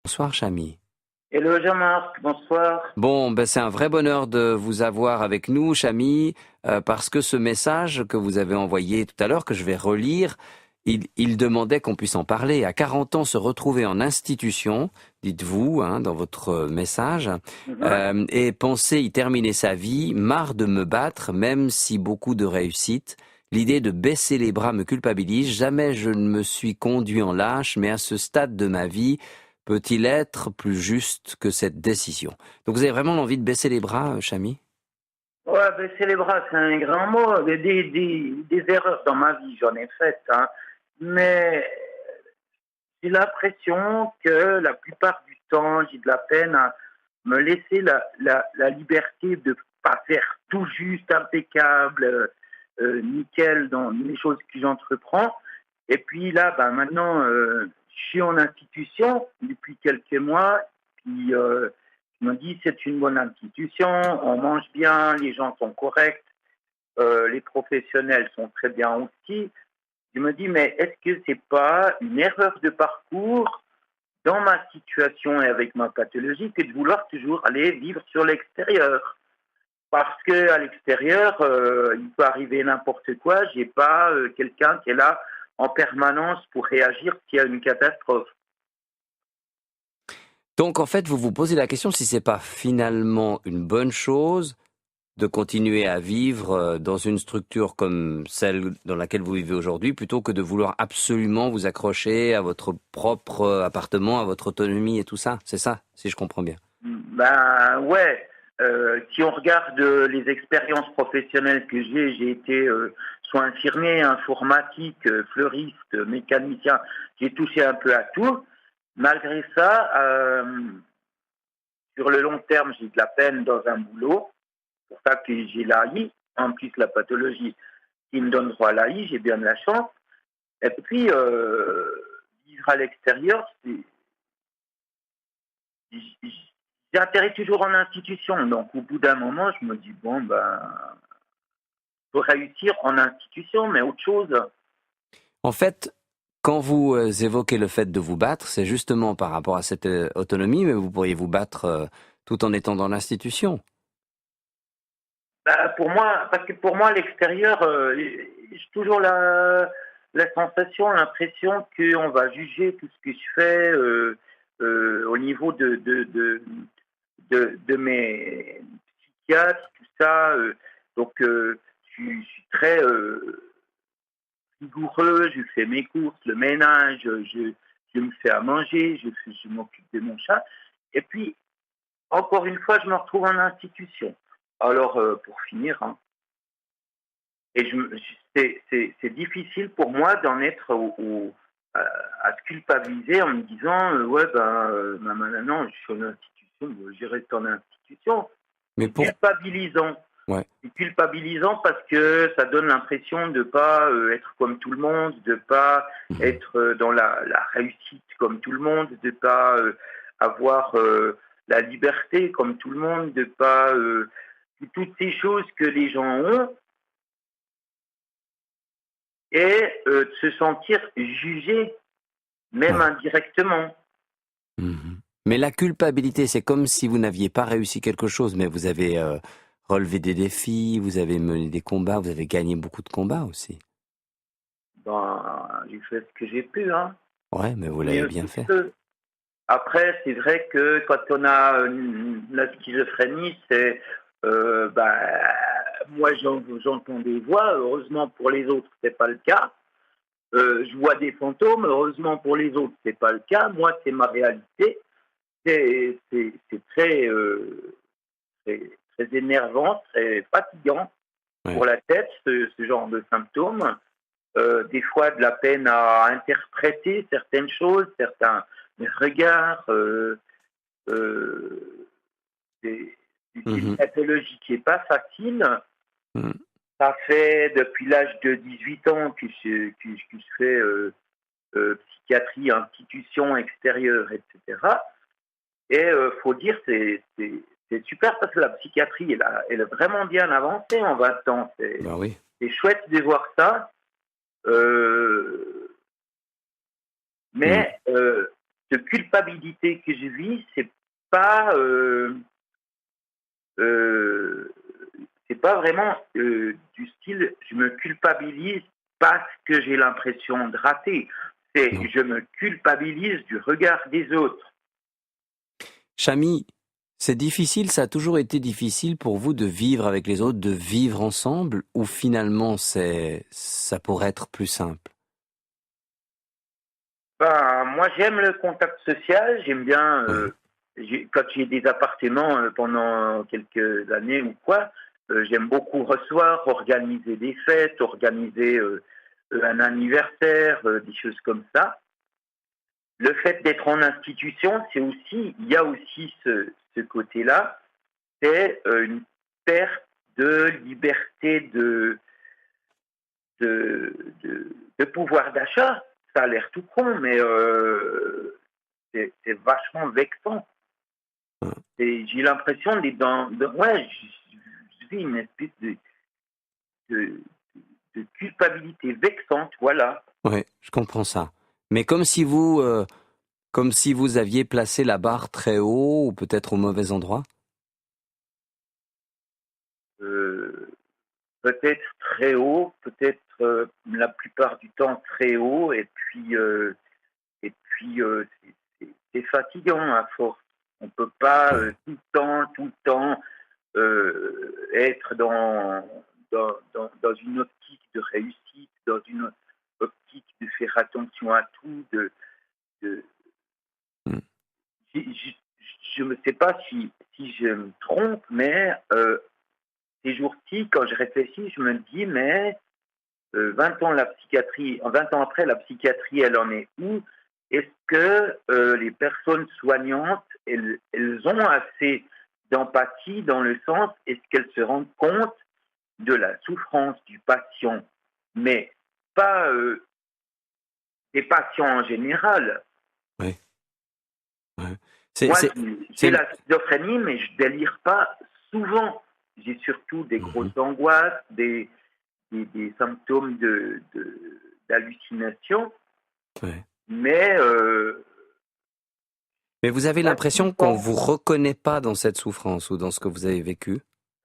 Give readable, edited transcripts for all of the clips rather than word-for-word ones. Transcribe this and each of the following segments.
Bonsoir, Chami. Hello Jean-Marc, bonsoir. Bon, ben c'est un vrai bonheur de vous avoir avec nous, Chami, parce que ce message que vous avez envoyé tout à l'heure, que je vais relire, il demandait qu'on puisse en parler. À 40 ans, se retrouver en institution, dites-vous, hein, dans votre message, Mhm. et penser y terminer sa vie, marre de me battre, même si beaucoup de réussite. L'idée de baisser les bras me culpabilise. Jamais je ne me suis conduit en lâche, mais à ce stade de ma vie, peut-il être plus juste que cette décision? Donc vous avez vraiment envie de baisser les bras, Chami? Ouais, baisser les bras, c'est un grand mot. Des erreurs dans ma vie, j'en ai faites, hein. Mais j'ai l'impression que la plupart du temps, j'ai de la peine à me laisser la liberté de pas faire tout juste, impeccable, nickel dans les choses que j'entreprends. Et puis là, ben maintenant, je suis en institution depuis quelques mois. Puis je me dis, c'est une bonne institution, on mange bien, les gens sont corrects, les professionnels sont très bien aussi. Je me dis, mais est-ce que c'est pas une erreur de parcours dans ma situation et avec ma pathologie que de vouloir toujours aller vivre sur l'extérieur? Parce que à l'extérieur, il peut arriver n'importe quoi. J'ai pas quelqu'un qui est là en permanence pour réagir s'il y a une catastrophe. Donc en fait, vous vous posez la question si c'est pas finalement une bonne chose de continuer à vivre dans une structure comme celle dans laquelle vous vivez aujourd'hui, plutôt que de vouloir absolument vous accrocher à votre propre appartement, à votre autonomie et tout ça. C'est ça, si je comprends bien. Ben ouais. Si on regarde les expériences professionnelles que j'ai été soit infirmier, informatique, fleuriste, mécanicien, j'ai touché un peu à tout. Malgré ça, sur le long terme, j'ai de la peine dans un boulot. C'est pour ça que j'ai l'AI, en plus la pathologie qui me donne droit à l'AI, j'ai bien de la chance. Et puis, vivre à l'extérieur, j'atterris toujours en institution. Donc, au bout d'un moment, je me dis, bon, ben, faut réussir en institution, mais autre chose. En fait, quand vous évoquez le fait de vous battre, c'est justement par rapport à cette autonomie, mais vous pourriez vous battre tout en étant dans l'institution. Ben, pour moi, parce que pour moi, à l'extérieur, j'ai toujours la sensation, l'impression qu'on va juger tout ce que je fais au niveau de mes psychiatres, tout ça. Donc, je suis très rigoureux, je fais mes courses, le ménage, je me fais à manger, je m'occupe de mon chat. Et puis, encore une fois, je me retrouve en institution. Alors, pour finir, hein, et c'est difficile pour moi d'en être à se culpabiliser en me disant ouais, ben, non, je suis en institution, je reste en institution. Mais C'est pour... culpabilisant. Ouais. C'est culpabilisant parce que ça donne l'impression de ne pas être comme tout le monde, de ne pas Mhm. être dans la réussite comme tout le monde, de ne pas avoir la liberté comme tout le monde, de ne pas toutes ces choses que les gens ont et de se sentir jugé, même Ouais. indirectement. Mhm. Mais la culpabilité, c'est comme si vous n'aviez pas réussi quelque chose, mais vous avez relevé des défis, vous avez mené des combats, vous avez gagné beaucoup de combats aussi. Ben, j'ai fait ce que j'ai pu, hein, Ouais, mais vous du l'avez mieux bien que je fait. peux. Après, c'est vrai que quand on a la schizophrénie, c'est bah, moi j'entends des voix. Heureusement pour les autres, c'est pas le cas. Je vois des fantômes. Heureusement pour les autres, c'est pas le cas. Moi, c'est ma réalité. C'est très, très énervant, très fatigant pour Ouais. la tête, ce genre de symptômes. Des fois, de la peine à interpréter certaines choses, certains regards. Euh, c'est une Mhm. pathologie qui n'est pas facile. Mhm. Ça fait depuis l'âge de 18 ans que je fais psychiatrie, institution extérieure, etc. Et faut dire, c'est super parce que la psychiatrie, elle a vraiment bien avancé en 20 ans. Bah oui. C'est chouette de voir ça. Euh, Mhm. mais de culpabilité que je vis, pas, euh, euh, c'est pas vraiment du style je me culpabilise parce que j'ai l'impression de rater. C'est Non. je me culpabilise du regard des autres. Chami, c'est difficile, ça a toujours été difficile pour vous de vivre avec les autres, de vivre ensemble, ou finalement ça pourrait être plus simple? Ben, moi, j'aime le contact social. J'aime bien, Ouais. quand j'ai des appartements pendant quelques années ou quoi, j'aime beaucoup recevoir, organiser des fêtes, organiser un anniversaire, des choses comme ça. Le fait d'être en institution, il y a aussi ce côté-là, c'est une perte de liberté de, de pouvoir d'achat. Ça a l'air tout con, mais c'est vachement vexant. Ouais. Et j'ai l'impression d'être ouais, je vis une espèce de, de culpabilité vexante, voilà. Ouais, je comprends ça. Mais comme si vous aviez placé la barre très haut ou peut-être au mauvais endroit? Euh, Peut-être très haut, peut-être la plupart du temps très haut, et puis c'est fatigant à force. On peut pas Ouais. tout le temps être dans une optique de réussite, dans une optique de faire attention à tout. De, Mm. je je ne sais pas si je me trompe, mais ces jours-ci, quand je réfléchis, je me dis, mais 20 ans la psychiatrie, 20 ans après, la psychiatrie, elle en est où? Est-ce que les personnes soignantes, elles ont assez d'empathie dans le sens, est-ce qu'elles se rendent compte de la souffrance du patient, mais pas des patients en général? Ouais, ouais. C'est, Moi, c'est, j'ai c'est, la schizophrénie, mais je délire pas souvent. J'ai surtout des Mhm. grosses angoisses, des symptômes d'hallucination, Ouais. mais Mais vous avez pas tout le l'impression qu'on temps. vous reconnaît pas dans cette souffrance ou dans ce que vous avez vécu?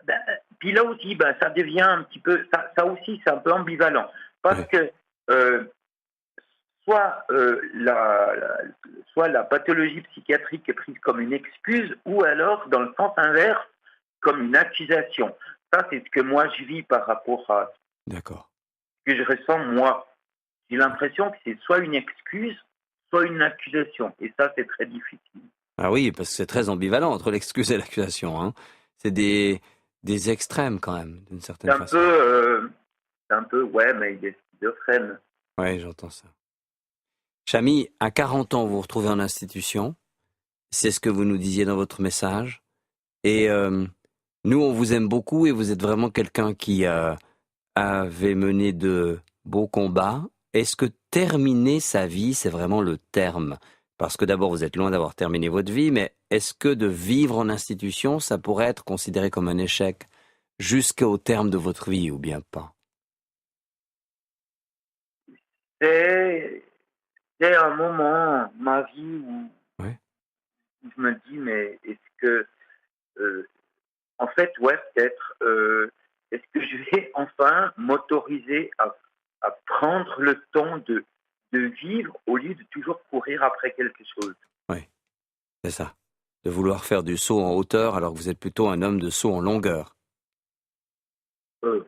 Ben, puis là aussi, ben, ça devient un petit peu, ça aussi, c'est un peu ambivalent. Parce Ouais. que euh, soit, soit la pathologie psychiatrique est prise comme une excuse, ou alors, dans le sens inverse, comme une accusation. Ça, c'est ce que moi je vis par rapport à D'accord. ce que je ressens moi. J'ai l'impression que c'est soit une excuse, soit une accusation. Et ça, c'est très difficile. Ah oui, parce que c'est très ambivalent entre l'excuse et l'accusation, hein. C'est des extrêmes quand même, d'une C'est certaine un peu, façon. ouais, mais il est schizophrène. Ouais, j'entends ça. Chami, à 40 ans, vous vous retrouvez en institution. C'est ce que vous nous disiez dans votre message. Et nous, on vous aime beaucoup et vous êtes vraiment quelqu'un qui avait mené de beaux combats. Est-ce que terminer sa vie, c'est vraiment le terme? Parce que d'abord, vous êtes loin d'avoir terminé votre vie, mais est-ce que de vivre en institution, ça pourrait être considéré comme un échec jusqu'au terme de votre vie ou bien pas? C'est, c'est un moment, ma vie, Ouais. où je me dis, mais est-ce que, euh, en fait, ouais, peut-être, est-ce que je vais enfin m'autoriser à prendre le temps de vivre au lieu de toujours courir après quelque chose? Oui, c'est ça. De vouloir faire du saut en hauteur alors que vous êtes plutôt un homme de saut en longueur. Euh,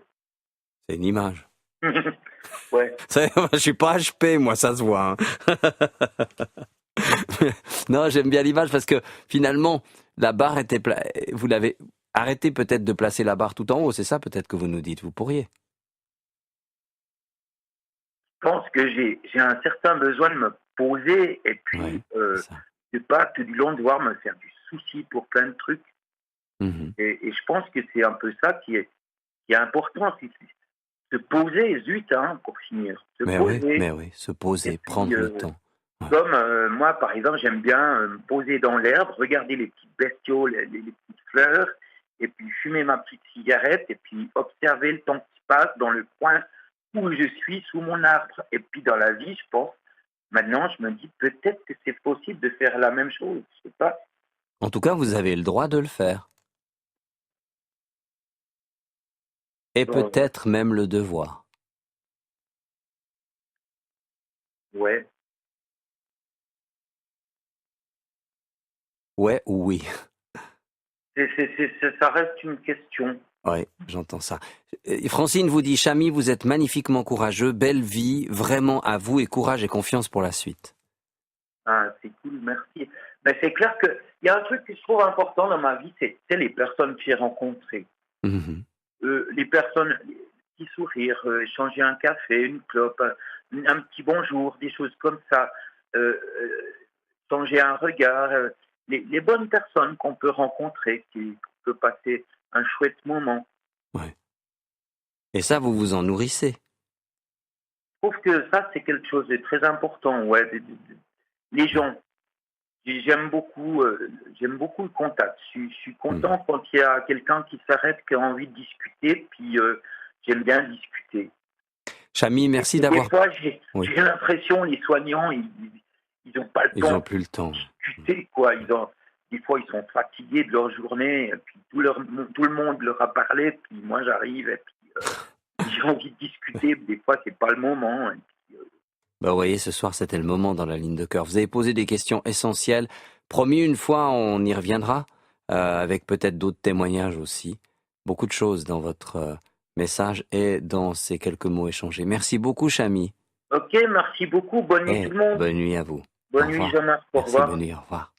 C'est une image. ouais. Je suis pas HP, moi, ça se voit, hein. Non, j'aime bien l'image parce que finalement, la barre était... Vous l'avez... Arrêtez peut-être de placer la barre tout en haut, c'est ça peut-être que vous nous dites. Vous pourriez. Je pense que j'ai un certain besoin de me poser et Ouais, puis c'est ça. de pas tout du long devoir me faire du souci pour plein de trucs. Mhm. Et je pense que c'est un peu ça qui est important. Se poser, zut, hein, pour finir. Se poser. Mais oui, se Et poser, puis, prendre le temps. Ouais. comme moi, par exemple, j'aime bien me poser dans l'herbe, regarder les petites bestioles, les petites fleurs, et puis fumer ma petite cigarette, et puis observer le temps qui passe dans le coin où je suis, sous mon arbre. Et puis dans la vie, je pense, Maintenant, je me dis peut-être que c'est possible de faire la même chose. Je sais pas. En tout cas, vous avez le droit de le faire. Et Bon, peut-être même le devoir. ouais. Ouais ou oui? Ça reste une question. Oui, j'entends ça. Francine vous dit, Chami, vous êtes magnifiquement courageux, belle vie, vraiment à vous et courage et confiance pour la suite. Ah, c'est cool, merci. Mais c'est clair qu'il y a un truc que je trouve important dans ma vie, c'est les personnes que j'ai rencontrées. Mhm. Les personnes, qui sourire, échanger un café, une clope, un petit bonjour, des choses comme ça. Changer un regard. Les bonnes personnes qu'on peut rencontrer, qu'on peut passer un chouette moment. Ouais. Et ça, vous vous en nourrissez. Je trouve que ça, c'est quelque chose de très important. Ouais, les gens, j'aime beaucoup le contact. Je suis content quand il y a quelqu'un qui s'arrête, qui a envie de discuter, puis j'aime bien discuter. Chami, merci Et des d'avoir... fois, Oui, j'ai l'impression, les soignants, ils ont pas le ils temps n'ont plus le temps. de discuter, quoi. Des fois, ils sont fatigués de leur journée, et puis tout le monde leur a parlé, puis moi, j'arrive, et puis j'ai envie de discuter. Des fois, c'est pas le moment. Et puis, Bah, vous voyez, ce soir, c'était le moment dans la ligne de cœur. Vous avez posé des questions essentielles. Promis, une fois, on y reviendra, avec peut-être d'autres témoignages aussi. Beaucoup de choses dans votre message et dans ces quelques mots échangés. Merci beaucoup, Chami. ok, merci beaucoup. Bonne nuit Et tout le monde. bonne nuit à vous. Au Bonne nuit, revoir. Jean-Marc. Au Merci, revoir. bonne nuit, au revoir.